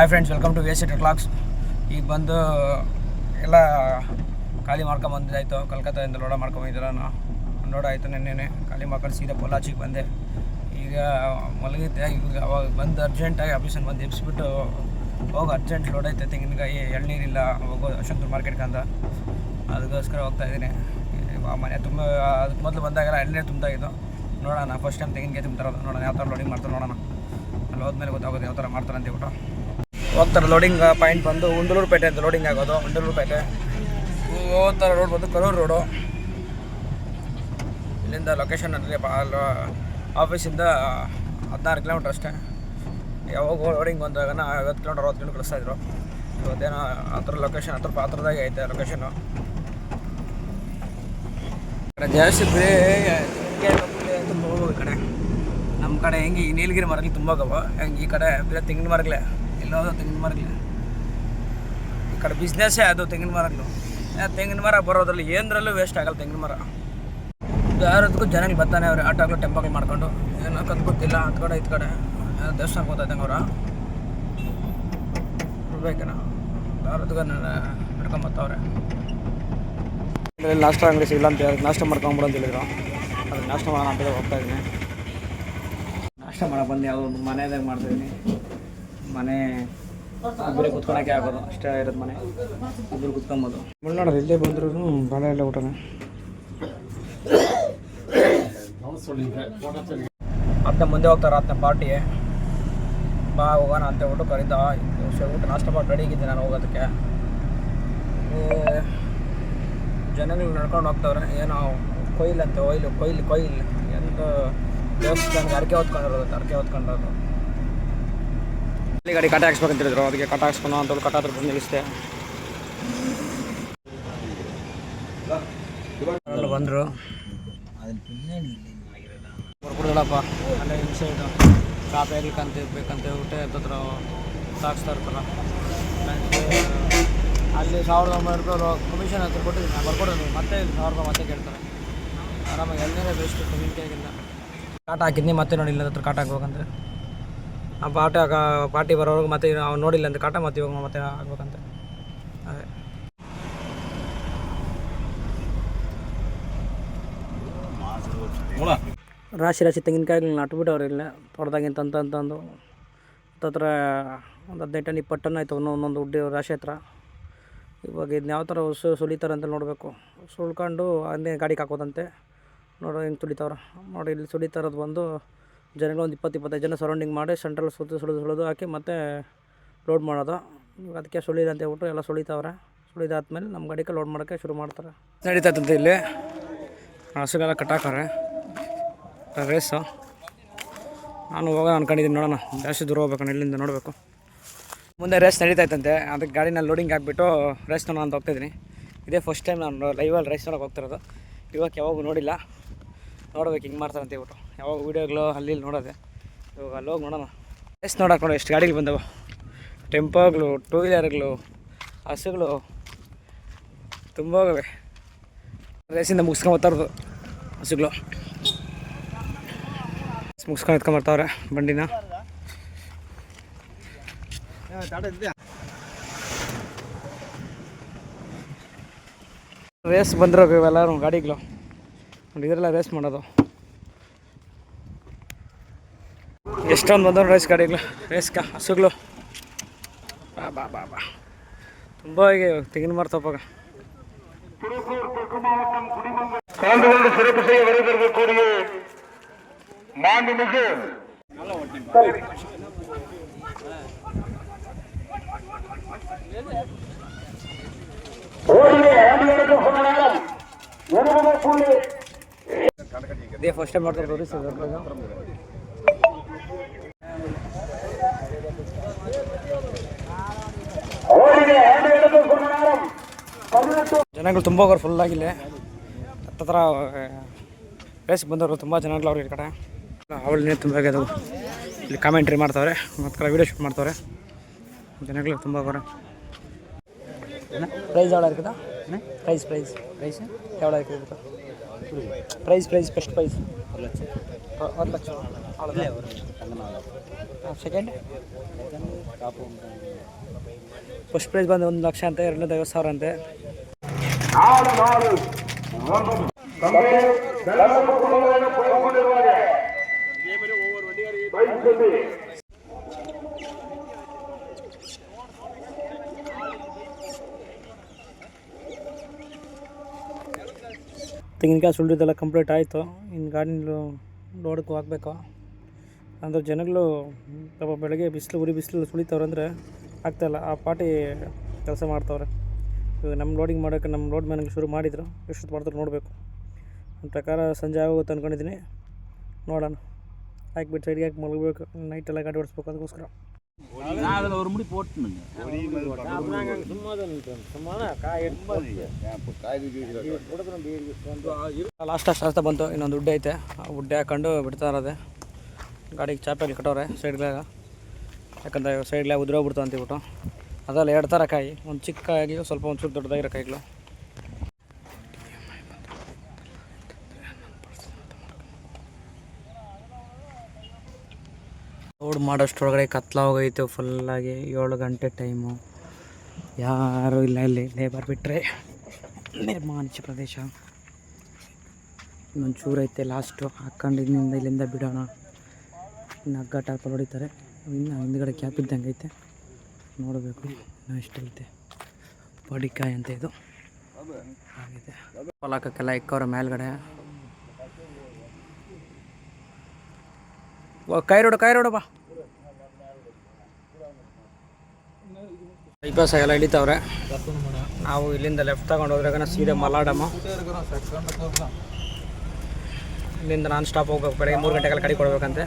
Hi friends, welcome to waste clocks. ಈಗ ಬಂದು ಎಲ್ಲ ಖಾಲಿ ಮಾಡ್ಕೊಂಬಂದಿದ್ದಾಯಿತು. ಕಲ್ಕತ್ತಾದಿಂದ ಲೋಡ ಮಾಡ್ಕೊಂಬಂದಿದ್ದೀರ ಲೋಡ ಆಯಿತು. ನೆನ್ನೆ ಖಾಲಿ ಮಾಡ್ಕೊಂಡು ಸೀದಾ ಪೊಲಾಚಿಗೆ ಬಂದೆ. ಈಗ ಮಲಗಿದ್ದೆ. ಈಗ ಅವಾಗ ಬಂದು ಅರ್ಜೆಂಟಾಗಿ ಆಫೀಸಲ್ಲಿ ಬಂದು ಎಬ್ಬಿಸ್ಬಿಟ್ಟು ಹೋಗಿ ಅರ್ಜೆಂಟ್ ಲೋಡ್ ಐತೆ. ತೆಂಗಿನಕಾಯಿ ಎಳ್ನೀರಿಲ್ಲ, ಹೋಗೋ ಯಶವಂತಪುರ ಮಾರ್ಕೆಟ್ಗೆ ಅಂತ, ಅದಕ್ಕೋಸ್ಕರ ಹೋಗ್ತಾಯಿದ್ದೀನಿ. ಮನೆ ತುಂಬ ಅದಕ್ಕೆ ಮೊದಲು ಬಂದಾಗೆಲ್ಲ ಎಳ್ನೀರು ತುಂಬ್ತಾಯಿದ್ದು. ನೋಡೋಣ, ಫಸ್ಟ್ ಟೈಮ್ ತೆಂಗಿನಕಾಯಿ ತುಂಬ್ತಾರೋದು. ನೋಡೋಣ ಯಾವ ಥರ ಲೋಡಿಂಗ್ ಮಾಡ್ತಾರೆ, ನೋಡೋಣ. ಅಲ್ಲಿ ಹೋದ್ಮೇಲೆ ಗೊತ್ತಾಗೋದು ಯಾವ ಥರ ಮಾಡ್ತಾರೆ ಅಂತೇಳ್ಬಿಟ್ಟು ಹೋಗ್ತಾರೆ. ಲೋಡಿಂಗ್ ಪಾಯಿಂಟ್ ಬಂದು ಉಂಡಲೂರುಪೇಟೆ ಅಂತ ಲೋಡಿಂಗ್ ಆಗೋದು. ಉಂಡಲೂರುಪೇಟೆ ಹೋಗ್ತಾರೆ. ರೋಡ್ ಬಂದು ಕರೂರು ರೋಡು. ಇಲ್ಲಿಂದ ಲೊಕೇಶನ್ ಅಂದರೆ ಆಫೀಸಿಂದ 16 ಕಿಲೋಮೀಟ್ರ್ ಅಷ್ಟೇ. ಯಾವಾಗ ಲೋಡಿಂಗ್ ಬಂದಾಗ 50 ಕಿಲೋಮೀಟ್ರ್ 60 ಕಿಲೋಮೀಟ್ರ್ ಕಳಿಸ್ತಾಯಿದ್ರು. ಇವತ್ತೇನೋ ಆ ಥರ ಲೊಕೇಶನ್ ಹತ್ರದಾಗೆ ಐತೆ ಲೊಕೇಶನ್ನು. ಜಾಸ್ತಿ ತುಂಬ ಹೋಗ್ಬೇಕು ಈ ಕಡೆ. ನಮ್ಮ ಕಡೆ ಹೆಂಗೆ ಈ ನೀಲಗಿರಿ ಮರಗಳು ತುಂಬ ಆಗವ. ಹೆಂಗೆ ಈ ಕಡೆ ಬೇರೆ ತೆಂಗಿನ ಮರಗಳೇ, ಎಲ್ಲೋದು ತೆಂಗಿನ ಮರಗಳೇ. ಈ ಕಡೆ ಬಿಸ್ನೆಸ್ಸೇ ಅದು ತೆಂಗಿನ ಮರಗಳು. ತೆಂಗಿನ ಮರ ಬರೋದ್ರಲ್ಲಿ ಏನರಲ್ಲೂ ವೇಸ್ಟ್ ಆಗಲ್ಲ. ತೆಂಗಿನ ಮರ ಯಾರದಕ್ಕೂ ಜನಗಳು ಬರ್ತಾನೆ ಅವ್ರು ಆಟೋಗಳು ಟೆಂಪೋಗಳು ಮಾಡ್ಕೊಂಡು. ಏನೋ ಕತ್ ಗೊತ್ತಿಲ್ಲ, ಹತ್ತು ಕಡೆ ಇದು ಕಡೆ ದೇವಸ್ಥಾನಕ್ಕೆ ಹೋಗ್ತಾಯಿದ್ದಂಗೆ ಅವ್ರು ಬೇಕೇನೋ ಯಾರದಕ್ಕೂ ನಡ್ಕೊಂಬತ್ತವ್ರೆ. ನಾಷ್ಟ ಅಂಗಡಿ ಸಿಗಲ್ಲ ಅಂತ ಹೇಳಿ ನಾಷ್ಟ ಮಾಡ್ಕೊಂಬಿಡು ಅಂತ ಹೇಳಿದ್ರು. ಅದಕ್ಕೆ ನಾಷ್ಟ ಮಾಡೋಣ ಅಂತ ಹೋಗ್ತಾಯಿದ್ದೀನಿ. ನಾಷ್ಟ ಮಾಡೋ ಬಂದು ಯಾವುದೋ ಒಂದು ಮನೆಯಾಗ ಮಾಡ್ತಾಯಿದ್ದೀನಿ. ಮನೆ ಇಬ್ಬರೇ ಕುತ್ಕೊಳಕ್ಕೆ ಆಗೋದು ಅಷ್ಟೇ ಇರೋದು. ಮನೆ ಇಬ್ಬರು ಕುತ್ಕೊಬೋದು. ನೋಡೋದು ಇಲ್ಲೇ ಬಂದ್ರೂ ಭಾಳ ಎಲ್ಲ ಊಟನೇ. ಅದನ್ನ ಮುಂದೆ ಹೋಗ್ತಾರೆ. ಅದನ್ನ ಪಾರ್ಟಿಗೆ ಬಾ ಹೋಗೋಣ ಅಂತ ಹೇಳ್ಬಿಟ್ಟು ಕರೀದ. ಊಟ ನಾಷ್ಟ ಮಾಡಿ ರೆಡಿಗಿದ್ದೆ ನಾನು ಹೋಗೋದಕ್ಕೆ. ಜನಗಳು ನಡ್ಕೊಂಡು ಹೋಗ್ತವ್ರೆ. ಏನೋ ಕೊಯ್ಲು ಅಂತ ಕೊಯ್ಲು ಎಂದು ದೇವಸ್ಥಾನಕ್ಕೆ ಅರಕೆ ಹೊತ್ಕೊಂಡಿರೋದು. ಅಲ್ಲಿ ಗಾಡಿ ಕಟ್ಟ ಹಾಕ್ಸ್ಬೇಕಂತ ಹೇಳಿದ್ರು. ಅದಕ್ಕೆ ಕಟ್ಟ ಹಾಕ್ಸ್ಕೊಂಡು ಅಂತ ಕಟ್ಟ ಹತ್ರ ಬಂದು ನಿಲ್ಲಿಸಿದೆ. ಬಂದರು ಬರ್ಕೊಡಪ್ಪ ಅಲ್ಲೇ ಇನ್ಸೈಡು ಶಾಪ್ ಹೇಗ್ಲಿಕ್ಕಂತ ಬೇಕಂತ ಹೇಳ್ಬಿಟ್ಟು ಹತ್ರ ಸಾಗಿಸ್ತಾ ಇರ್ತಾರ. ಅಲ್ಲಿ 1900 ರೂಪಾಯಿ ಕಮಿಷನ್ ಹತ್ರ ಕೊಟ್ಟಿದ್ದೀನಿ. ನಾನು ಬರ್ಕೊಡೋದು ಮತ್ತೆ ಇಲ್ಲಿ 1000 ರೂಪಾಯಿ ಮತ್ತೆ ಕೇಳ್ತಾರೆ. ಆರಾಮಾಗಿ ಎಳ್ನೀರೇ ಬೆಸ್ಟ್ ತೆಂಗಿನಕಾಯಿಗಿಂತ. ಕಾಟ ಹಾಕಿದ್ನಿ ಮತ್ತೆ ನೋಡಿಲ್ಲ ಹತ್ರ ಕಾಟ ಹಾಕ್ಬೇಕಂತೆ. ಆ ಪಾರ್ಟಿ ಬರೋರ್ಗು ಮತ್ತೆ ಅವ್ನು ನೋಡಿಲ್ಲ ಅಂತ ಕಾಟ ಮತ್ತೆ ಇವಾಗ ಮತ್ತೆ ಆಗ್ಬೇಕಂತೆ. ಅದೇ ರಾಶಿ ತೆಂಗಿನಕಾಯಿಗಳನ್ನ ಅಟ್ಬಿಟ್ಟವ್ರು. ಇಲ್ಲ ತೋಟದಾಗಿಂತ ಅಂತಂದು ಹತ್ರ ಒಂದು 15 ಟನ್ 20 ಟನ್ ಆಯಿತು ಒಂದೊಂದು ಉಡ್ಡಿ ರಾಶಿ ಹತ್ರ. ಇವಾಗ ಇದನ್ನ ಯಾವ ಥರ ಸುಲಿತಾರೆ ಅಂತ ನೋಡಬೇಕು. ಸುಳ್ಕೊಂಡು ಅದೇ ಗಾಡಿಗೆ ಹಾಕೋದಂತೆ. ನೋಡೋ ಹೆಂಗೆ ತುಳಿತಾವ್ರ ನೋಡಿ. ಇಲ್ಲಿ ಸುಲಿತಾ ಇರೋದು ಬಂದು ಜನಗಳು ಒಂದು 20-25 ಜನ ಸರೌಂಡಿಂಗ್ ಮಾಡಿ ಸೆಂಟ್ರಲ್ಲಿ ಸುಳಿದು ಹಾಕಿ ಮತ್ತೆ ಲೋಡ್ ಮಾಡೋದು. ಅದಕ್ಕೆ ಸುಳಿದೆ ಅಂತ ಹೇಳ್ಬಿಟ್ಟು ಎಲ್ಲ ಸುಳಿತಾವ್ರೆ. ಸುಳಿದಾದ್ಮೇಲೆ ನಮ್ಮ ಗಾಡಿಗೆ ಲೋಡ್ ಮಾಡೋಕ್ಕೆ ಶುರು ಮಾಡ್ತಾರೆ. ನಡೀತೈತಂತೆ ಇಲ್ಲಿ ಹಸುಗೆಲ್ಲ ಕಟ್ಟಾಕವ್ರೆ. ರೇಸು ನಾನು ಹೋಗೋಣ ಅಂದ್ಕೊಂಡಿದ್ದೀನಿ. ನೋಡೋಣ, ಜಾಸ್ತಿ ದೂರ ಹೋಗ್ಬೇಕು. ಇಲ್ಲಿಂದ ನೋಡಬೇಕು. ಮುಂದೆ ರೇಸ್ ನಡೀತಾಯ್ತಂತೆ. ಅದಕ್ಕೆ ಗಾಡಿನಲ್ಲಿ ಲೋಡಿಂಗ್ ಹಾಕ್ಬಿಟ್ಟು ರೇಸ್ ನೋಡೋಣ ಅಂತ ಹೋಗ್ತಾಯಿದ್ದೀನಿ. ಇದೇ ಫಸ್ಟ್ ಟೈಮ್ ನಾನು ಲೈವಲ್ಲಿ ರೇಸ್ ನೋಡೋಕೆ ಹೋಗ್ತಿರೋದು. ಇವಾಗ ಯಾವಾಗೂ ನೋಡಿಲ್ಲ. ನೋಡ್ಬೇಕು ಹಿಂಗೆ ಮಾಡ್ತಾರೆ ಅಂತ ಹೇಳ್ಬಿಟ್ಟು. ಯಾವಾಗ ವೀಡಿಯೋಗಳು ಅಲ್ಲಿ ನೋಡೋದೆ. ಇವಾಗ ಅಲ್ಲಿ ಹೋಗಿ ನೋಡೋಣ. ರೇಸ್ ನೋಡೋಕೆ ನೋಡಿ ಎಷ್ಟು ಗಾಡಿಗಳು ಬಂದವು. ಟೆಂಪೋಗಳು, 2 ವೀಲರ್ಗಳು, ಹಸುಗಳು ತುಂಬ ಹೋಗವೆ. ರೇಸಿಂದ ಮುಗಿಸ್ಕೊಂಬರ್ತಾರದು ಹಸುಗಳು. ಮುಗಿಸ್ಕೊಂಡು ಎತ್ಕೊಂಬರ್ತಾವ್ರೆ ಬಂಡಿನ. ರೇಸ್ ಬಂದಿರೋ ಇವೆಲ್ಲರೂ ಗಾಡಿಗಳು ನೋಡಿ. ಇದರೆಲ್ಲ ರೇಸ್ ಮಾಡೋದು. ಎಷ್ಟೊಂದು ಬಂದವರು ರೇಸ್ ಗಾಡಿಗಳು, ರೇಸ್ಗೆ ಹಸುಗಳು. ಬಾ ತುಂಬ ಈಗ ತೆಂಗಿನ ಮರ ತಪ್ಪಾಗ ಇದೇ ಫಸ್ಟ್ ಟೈಮ್ ಮಾಡ್ತಾರೆ ನೋಡಿ ಸರ್. ಜನಗಳು ತುಂಬ ಹೋಗೋರು ಫುಲ್ ಆಗಿಲ್ಲ. ಹತ್ತತ್ರ ರೇಸ್ಗೆ ಬಂದವರು ತುಂಬ ಜನಗಳು ಅವ್ರು. ಈ ಕಡೆ ಅವಳನ್ನೇ ತುಂಬ ಆಗ್ಯದವು. ಇಲ್ಲಿ ಕಾಮೆಂಟ್ರಿ ಮಾಡ್ತಾವ್ರೆ, ಮತ್ತು ವೀಡಿಯೋ ಶೂಟ್ ಮಾಡ್ತಾವ್ರೆ. ಜನಗಳು ತುಂಬ ಹೋಗೋರು. ಪ್ರೈಸ್ ಯಾವ್ದು ಇರ್ತದ? ಪ್ರೈಸ್ ಯಾವ್ದು ಇರ್ತದೆ? Prize first prize 1 lakh. 1 lakh second first prize ಬಂದು 1,00,000 ಅಂತೆ, 2,50,000 ಅಂತೆ. ತೆಂಗಿನಕಾಯಿ ಸುಳಿದೆಲ್ಲ ಕಂಪ್ಲೀಟ್ ಆಯಿತು. ಇನ್ನು ಗಾಡಿ ಲೋಡ್ಗೆ ಹಾಕಬೇಕು. ಅಂದರೆ ಜನಗಳು ಪಾಪ ಬೆಳಗ್ಗೆ ಉರಿ ಬಿಸಿಲು ಸುಳಿತವ್ರೆ ಅಂದರೆ ಆಗ್ತಾಯಿಲ್ಲ, ಆ ಪಾಟಿ ಕೆಲಸ ಮಾಡ್ತವ್ರೆ. ಇವಾಗ ನಮ್ಮ ಲೋಡಿಂಗ್ ಮಾಡೋಕ್ಕೆ ನಮ್ಮ ಲೋಡ್ ಮ್ಯಾನ್ಗೆ ಶುರು ಮಾಡಿದ್ರು, ಎಷ್ಟೊತ್ತು ಮಾಡ್ತಾರೆ ನೋಡಬೇಕು. ನನ್ನ ಪ್ರಕಾರ ಸಂಜೆ ಆಗೋಗುತ್ತೆ ಅಂದ್ಕೊಂಡಿದ್ದೀನಿ, ನೋಡೋಣ. ಹಾಕಿಬಿಟ್ಟು ಸೈಡ್ಗೆ ಹಾಕಿ ಮಲಗಬೇಕು, ನೈಟೆಲ್ಲ ಗಾಡಿ ಓಡಿಸ್ಬೇಕು. ಅದಕ್ಕೋಸ್ಕರ ಲಾಸ್ಟ್ ಬಂತು. ಇನ್ನೊಂದು ಉಡ್ಡೆ ಐತೆ, ಆ ಉಡ್ಡೆ ಹಾಕೊಂಡು ಬಿಡ್ತಾ ಇರೋದೆ. ಗಾಡಿಗೆ ಚಾಪೆಲ್ಲಿ ಕಟ್ಟೋರೆ ಸೈಡ್ಲಾಗ, ಯಾಕಂದರೆ ಸೈಡ್ಲಾಗ ಉದುರೋಗ್ಬಿಡ್ತು ಅಂತಿಬಿಟ್ಟು. ಅದೆಲ್ಲ 2 ಥರ ಕಾಯಿ, ಒಂದು ಚಿಕ್ಕ ಕಾಯಿ, ಸ್ವಲ್ಪ ಒಂಚೂರು ದೊಡ್ಡದಾಗಿರೋ ಕಾಯಿಗಳು. ಲೋಡ್ ಮಾಡೋಷ್ಟರೊಳಗಡೆ ಕತ್ಲಾಗೋಗೈತು ಫುಲ್ಲಾಗಿ. 7 ಗಂಟೆ ಟೈಮು, ಯಾರೂ ಇಲ್ಲ ಇಲ್ಲಿ, ಲೇಬರ್ ಬಿಟ್ಟರೆ. ನಿರ್ಮಾನುಷ್ಯ ಪ್ರದೇಶ. ಇನ್ನೊಂದು ಚೂರು ಐತೆ ಲಾಸ್ಟು, ಹಾಕ್ಕೊಂಡು ಇಲ್ಲಿಂದ ಬಿಡೋಣ. ಇನ್ನು ಹಗ್ಗ ಟಾಪಲ್ಲಿ ಹೊಡಿತಾರೆ. ಇನ್ನು ಹಿಂದ್ಗಡೆ ಕ್ಯಾಪ್ ಇದ್ದಂಗೆ ಐತೆ, ನೋಡಬೇಕು ಇನ್ನೂ ಎಷ್ಟೈತೆ. ಪಡಿಕಾಯಿ ಅಂತ ಇದು ಆಗಿದೆ. ಹೊಲಕ್ಕೆಲ್ಲ ಇಕ್ಕವ್ರೆ ಮೇಲ್ಗಡೆ. ಕಾಯಿ ರೋಡು ಬಾ. ಬೈಪಾಸ್ ಎಲ್ಲ ಹಿಡಿತಾವ್ರೆ. ನಾವು ಇಲ್ಲಿಂದ ಲೆಫ್ಟ್ ತಗೊಂಡು ಹೋದ್ರಾಗ ಸೀದಾ ಮಲಾಡಮ್ಮ. ಇಲ್ಲಿಂದ ನಾನ್ ಸ್ಟಾಪ್ ಹೋಗ್ಬೇಕು. ಬೆಳಗ್ಗೆ 3 ಗಂಟೆಗೆಲ್ಲ ಕಡೆ ಕೊಡ್ಬೇಕಂತೆ.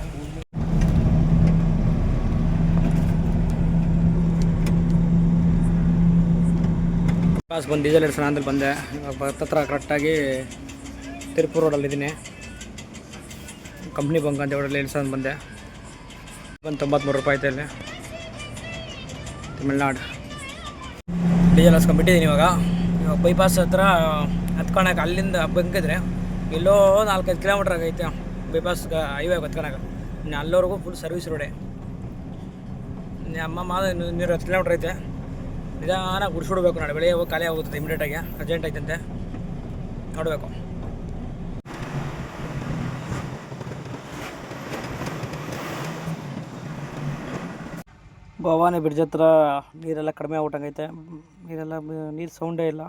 ಬಸ್ ಬಂದು ಡೀಸೆಲ್ ಇಡ್ಸೋಣ ಅಂದ್ರೆ ಬಂದೆ. ಹತ್ರ ಕರೆಕ್ಟಾಗಿ ತಿರುಪುರ ರೋಡಲ್ಲಿದ್ದೀನಿ. ಕಂಪ್ನಿ ಬಂಕ್ ಅಂತ ಹೇಳಿ ಇಳ್ಸೋದು ಬಂದೆ. ಬಂದು 93 ರೂಪಾಯಿ ಐತೆ ಇಲ್ಲಿ, ತಮಿಳ್ನಾಡು. ಡೀಸೆಲ್ ಹಾಸ್ಕೊಂಡ್ಬಿಟ್ಟಿದ್ದೀನಿ. ಇವಾಗ ಬೈಪಾಸ್ ಹತ್ರ ಹತ್ಕೊಳಕ್ಕೆ ಅಲ್ಲಿಂದ ಬಂಕಿದ್ರೆ ಎಲ್ಲೋ 4-5 ಕಿಲೋಮೀಟ್ರ್ ಆಗೈತೆ ಬೈಪಾಸ್ಗೆ, ಹೈವೇ ಹತ್ಕೊಳಕ್ಕೆ. ಇನ್ನು ಅಲ್ಲಿವರೆಗೂ ಫುಲ್ ಸರ್ವಿಸ್ ರೋಡೆ. ಅಮ್ಮ 120 ಕಿಲೋಮೀಟ್ರ್ ಐತೆ. ನಿಧಾನ ಗುಡಿಸ್ಬಿಡ್ಬೇಕು. ನಾಳೆ ಬೆಳಿಗ್ಗೆ ಹೋಗಿ ಖಾಲಿ ಆಗುತ್ತೆ ಇಮಿಡಿಯೇಟಾಗಿ, ಅರ್ಜೆಂಟ್ ಐತಂತೆ, ನೋಡಬೇಕು. ಭವಾನಿ ಬ್ರಿಡ್ಜ್ ಹತ್ರ ನೀರೆಲ್ಲ ಕಡಿಮೆ ಆಗ್ಬಿಟ್ಟಂಗೈತೆ. ನೀರು ಸೌಂಡೇ ಇಲ್ಲ.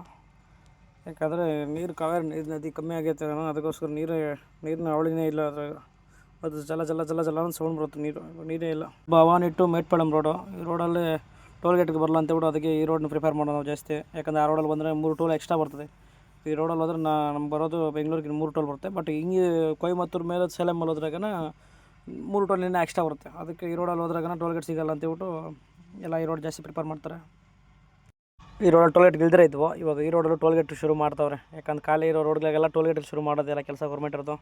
ಯಾಕಂದರೆ ನೀರು ಕಾವೇರಿ ನದಿ ಕಮ್ಮಿ ಆಗೈತೆ, ಅದಕ್ಕೋಸ್ಕರ ನೀರಿನ ಅವಳಿನೇ ಇಲ್ಲ. ಅದು ಜಲ ಅಂತ ಸೌಂಡ್ ಬರುತ್ತೆ. ನೀರೇ ಇಲ್ಲ. Bhavani to Mettupalayam road. ಈ ರೋಡಲ್ಲಿ ಟೋಲ್ ಗೇಟ್ಗೆ ಬರಲ್ಲ ಅಂತೇಳ್ಬಿಟ್ಟು ಅದಕ್ಕೆ ಈ ರೋಡ್ನ ಪ್ರಿಫೇರ್ ಮಾಡೋದು ನಾವು ಜಾಸ್ತಿ. ಯಾಕಂದರೆ ಆ ರೋಡಲ್ಲಿ ಬಂದರೆ 3 ಟೋಲ್ ಎಕ್ಸ್ಟ್ರಾ ಬರ್ತದೆ. ಈ ರೋಡಲ್ಲಿ ಹೋದ್ರೆ ನಮ್ಗೆ ಬರೋದು ಬೆಂಗಳೂರಿಗೆ 3 ಟೋಲ್ ಬರುತ್ತೆ. ಬಟ್ ಹಿಂಗೆ ಕೊಯಮತ್ತೂರು ಮೇಲೆ ಸೇಲಮಲ್ಲಿ ಹೋದ್ರಾಗನ 3 ಟೋಲ್ ಇನ್ನೂ ಎಕ್ಸ್ಟ್ರಾ ಬರುತ್ತೆ. ಅದಕ್ಕೆ ಈ ರೋಡಲ್ಲಿ ಹೋದ್ರಾಗನ ಟೋಲ್ ಗೇಟ್ ಸಿಗೋಲ್ಲ ಅಂತೇಳ್ಬಿಟ್ಟು ಎಲ್ಲ ಈ ರೋಡ್ ಜಾಸ್ತಿ ಪ್ರಿಫರ್ ಮಾಡ್ತಾರೆ. ಈ ರೋಡಲ್ಲಿ ಟೋಲ್ ಗೇಟ್ ಇಲ್ದಿರ ಇದ್ವು, ಇವಾಗ ಈ ರೋಡಲ್ಲೂ ಟೋಲ್ ಗೇಟ್ ಶುರು ಮಾಡ್ತಾವ್ರೆ. ಯಾಕಂದ್ರೆ ಖಾಲಿ ಇರೋ ರೋಡ್ಗಳಿಗೆಲ್ಲ ಟೋಲ್ ಗೇಟ್ ಶುರು ಮಾಡೋದಿಲ್ಲ ಕೆಲಸ ಗೌರ್ಮೆಂಟ್ ಇರೋದು.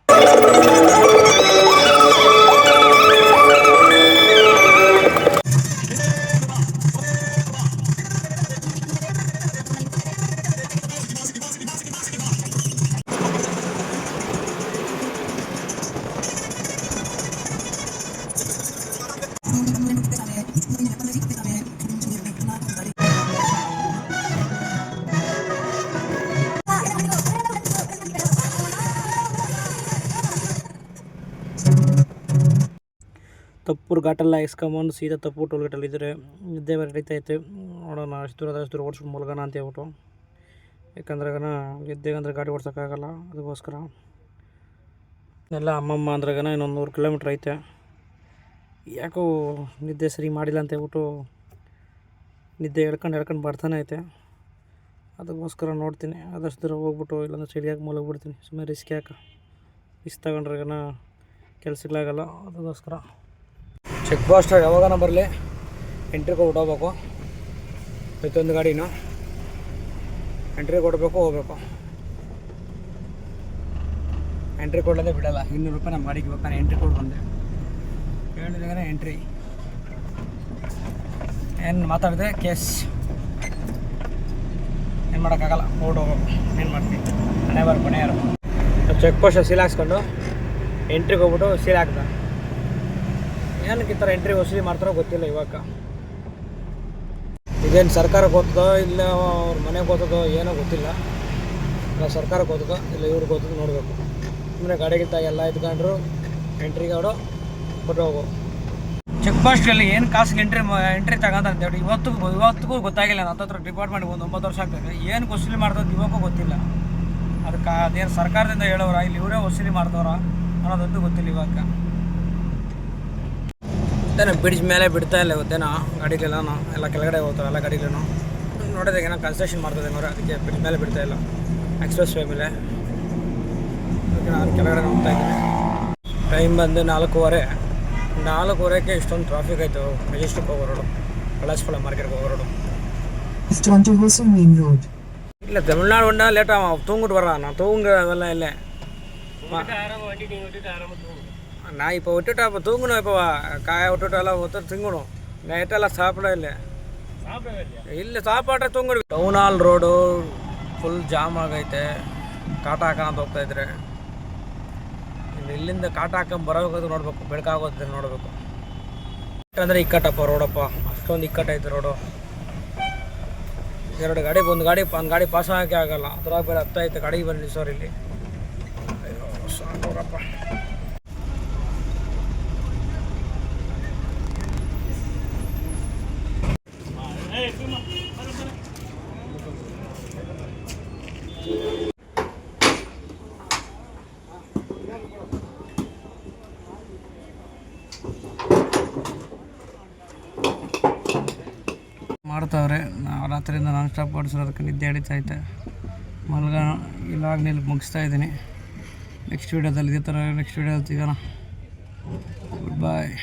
ತಪ್ಪೂರು ಘಾಟೆಲ್ಲ ಇಸ್ಕೊಂಬಂದು ಸೀದಾ ತಪ್ಪೂರು ಟೋಲ್ ಗೇಟಲ್ಲಿ ಇದ್ದರೆ ನಿದ್ದೆ ಬೇರೆ ನಡೀತೈತೆ. ನೋಡೋಣ ಅಷ್ಟು ದೂರ ಓಡಿಸ್ಬಿಟ್ಟು ಮಲಗೋಣ ಅಂತ ಹೇಳ್ಬಿಟ್ಟು. ಯಾಕಂದ್ರೆ ಗೆದ್ದೆಗಂದ್ರೆ ಗಾಡಿ ಓಡ್ಸೋಕ್ಕಾಗಲ್ಲ, ಅದಕ್ಕೋಸ್ಕರ. ಎಲ್ಲ ಅಮ್ಮಮ್ಮ ಅಂದ್ರಾಗನ ಇನ್ನೊಂದು 100 ಕಿಲೋಮೀಟ್ರ್ ಐತೆ. ಯಾಕೋ ನಿದ್ದೆ ಸರಿ ಮಾಡಿಲ್ಲ ಅಂತ ಹೇಳ್ಬಿಟ್ಟು ನಿದ್ದೆ ಎಳ್ಕೊಂಡು ಬರ್ತಾನೆ ಐತೆ. ಅದಕ್ಕೋಸ್ಕರ ನೋಡ್ತೀನಿ ಆದಷ್ಟು ದೂರ ಹೋಗ್ಬಿಟ್ಟು, ಇಲ್ಲಾಂದ್ರೆ ಸೈಡಿಗೆ ಮಲಗಿಬಿಡ್ತೀನಿ. ಸುಮ್ಮನೆ ರಿಸ್ಕ್ ತಗೊಂಡ್ರಾಗನ ಕೆಲಸಗಳಾಗಲ್ಲ, ಅದಕ್ಕೋಸ್ಕರ. ಚೆಕ್ ಪೋಸ್ಟ್ ಯಾವಾಗನ ಬರಲಿ ಎಂಟ್ರಿ ಕೊಟ್ಟು ಹೋಗ್ಬೇಕು. ಪ್ರತಿಯೊಂದು ಗಾಡಿನೂ ಎಂಟ್ರಿ ಕೊಡಬೇಕು, ಹೋಗ್ಬೇಕು. ಎಂಟ್ರಿ ಕೊಡೋದೇ ಬಿಡಲ್ಲ. 200 ರೂಪಾಯಿ ನಮ್ಮ ಗಾಡಿಗೆ ಬೇಕು. ನಾನು ಎಂಟ್ರಿ ಕೊಟ್ಟು ಬಂದೆ, ಹೇಳಿದಾಗ ಎಂಟ್ರಿ. ಏನು ಮಾತಾಡಿದ್ರೆ ಕೇಸ್, ಏನು ಮಾಡೋಕ್ಕಾಗಲ್ಲ. ಹೋಗ್ಬೇಕು, ಏನು ಮಾಡ್ತೀನಿ. ಕೊನೆ ಯಾರು ಚೆಕ್ ಪೋಸ್ಟ್ ಸೀಲ್ ಹಾಕ್ಸ್ಕೊಂಡು ಎಂಟ್ರಿಗೆ ಹೋಗ್ಬಿಟ್ಟು ಸೀಲ್ ಹಾಕ್ದ. ಏನಕ್ಕೆ ಈ ಥರ ಎಂಟ್ರಿ ವಸೂಲಿ ಮಾಡ್ತಾರೋ ಗೊತ್ತಿಲ್ಲ ಇವಾಗ. ಇದೇನು ಸರ್ಕಾರಕ್ಕೆ ಹೋಗ್ತದೋ ಇಲ್ಲ ಅವ್ರ ಮನೆಗೆ ಹೋಗ್ತದೋ ಏನೋ ಗೊತ್ತಿಲ್ಲ. ಇಲ್ಲ ಸರ್ಕಾರಕ್ಕೆ ಹೋಗ್ತದೋ ಇಲ್ಲ ಇವ್ರಿಗೆ ಹೋಗ್ತದೋ ನೋಡಬೇಕು. ಸುಮ್ಮನೆ ಗಾಡಿಗಿಂತ ಎಲ್ಲ ಎತ್ಕೊಂಡ್ರು ಎಂಟ್ರಿಗೆ ಅವರು ಕೊಟ್ಟು ಹೋಗು. ಚೆಕ್ ಪೋಸ್ಟಲ್ಲಿ ಏನು ಕಾಸಿಗೆ ಎಂಟ್ರಿ ತಗೊಂತಾರೆ ಅಂತೇಳಿ ಇವತ್ತಿಗೂ ಗೊತ್ತಾಗಿಲ್ಲ. ನನ್ನ ಹತ್ರ ಡಿಪಾರ್ಟ್ಮೆಂಟ್ಗೆ ಒಂದು 9 ವರ್ಷ ಆಗ್ತದೆ. ಏನು ವಸೂಲಿ ಮಾಡ್ತದೆ ಇವಾಗೂ ಗೊತ್ತಿಲ್ಲ. ಅದಕ್ಕೆ ಅದೇನು ಸರ್ಕಾರದಿಂದ ಹೇಳೋರ ಇಲ್ಲಿ ಇವರೇ ವಸೂಲಿ ಮಾಡ್ತವ್ರ ಅನ್ನೋದಂತೂ ಗೊತ್ತಿಲ್ಲ ಇವಾಗ. ಮತ್ತೇನೋ ಬ್ರಿಡ್ಜ್ ಮೇಲೆ ಬಿಡ್ತಾ ಇಲ್ಲ ಇವತ್ತೇನೋ ಗಾಡಿಗಳೆಲ್ಲ ಎಲ್ಲ ಕೆಳಗಡೆ ಹೋಗ್ತಾವೆ ಎಲ್ಲ ಗಾಡಿಗಳೂ. ನೋಡಿದಾಗ ಏನೋ ಕನ್ಸ್ಟ್ರಕ್ಷನ್ ಮಾಡ್ತದೆ ಅವ್ರು, ಅದಕ್ಕೆ ಬ್ರಿಡ್ಜ್ ಮೇಲೆ ಬಿಡ್ತಾ ಇಲ್ಲ. ಎಕ್ಸ್ಪ್ರೆಸ್ ವೇ ಮೇಲೆ ಅದಕ್ಕೆ ನಾನು ಕೆಳಗಡೆ ಹೋಗ್ತಾ ಇದ್ದೀನಿ. ಟೈಮ್ ಬಂದು 4:15ಕ್ಕೆ ಇಷ್ಟೊಂದು ಟ್ರಾಫಿಕ್ ಆಯಿತು. ಮೆಜೆಸ್ಟಿಕ್ ಹೋಗೋ ರೋಡು, ಕಳಸ್ಪಳ ಮಾರ್ಕೆಟ್ಗೆ ಹೋಗೋ ರೋಡು. ಇಲ್ಲ ತಮಿಳ್ನಾಡು ಹೊಂಡ ಲೇಟ್ தூங்கிட்டு வர்றான். நான் தூங்குறதெல்லாம் இல்லை. நான் இப்போ விட்டுட்டா இப்போ தூங்கணும். இப்போ காய விட்டுட்டாலாம் ஒருத்தர் தூங்கணும். நைட்டெல்லாம் சாப்பிட இல்லை ಸಾಪಾಟ ತೂಂಗಡಿ. Town hall road full jam ಆಗೈತೆ. ಕಾಟ ಹಾಕೋಣ ಹೋಗ್ತಾಯಿದ್ರೆ ಇಲ್ಲಿಂದ ಕಾಟ ಹಾಕೊಂಡು ಬರೋದು ನೋಡಬೇಕು. ಬೆಳಕಾಗೋದ್ರೆ ನೋಡಬೇಕು. ಅಂದರೆ ಇಕ್ಕಟ್ಟಪ್ಪ ರೋಡಪ್ಪ, ಅಷ್ಟೊಂದು ಇಕ್ಕಟ್ಟೈತೆ ರೋಡು. 2 ಗಾಡಿ ಒಂದು ಗಾಡಿ ಪಾಸ್ ಹಾಕಿ ಆಗಲ್ಲ. ಅದ್ರಾಗ ಬೇರೆ ಹತ್ತೈತೆ ಗಾಡಿ ಬಂದು ನಿಲ್ಸೋರು ಇಲ್ಲಿ. ಅಯ್ಯೋ ಸಾಕೋರಪ್ಪ. ಮಾಡ್ತಾವ್ರೆ. ನಾವು ರಾತ್ರಿಯಿಂದ ನಾನ್ ಸ್ಟಾಪ್ ಓಡಿಸೋದಕ್ಕೆ ನಿದ್ದೆ ಹಿಡಿತೈತೆ. ಇವಾಗ ಮುಗಿಸ್ತಾ ಇದ್ದೀನಿ. ನೆಕ್ಸ್ಟ್ ವೀಡಿಯೋದಲ್ಲಿ ಇದೇ ಥರ ನೆಕ್ಸ್ಟ್ ವೀಡಿಯೋದಲ್ಲಿ ಸಿಗೋಣ. ಗುಡ್ ಬಾಯ್.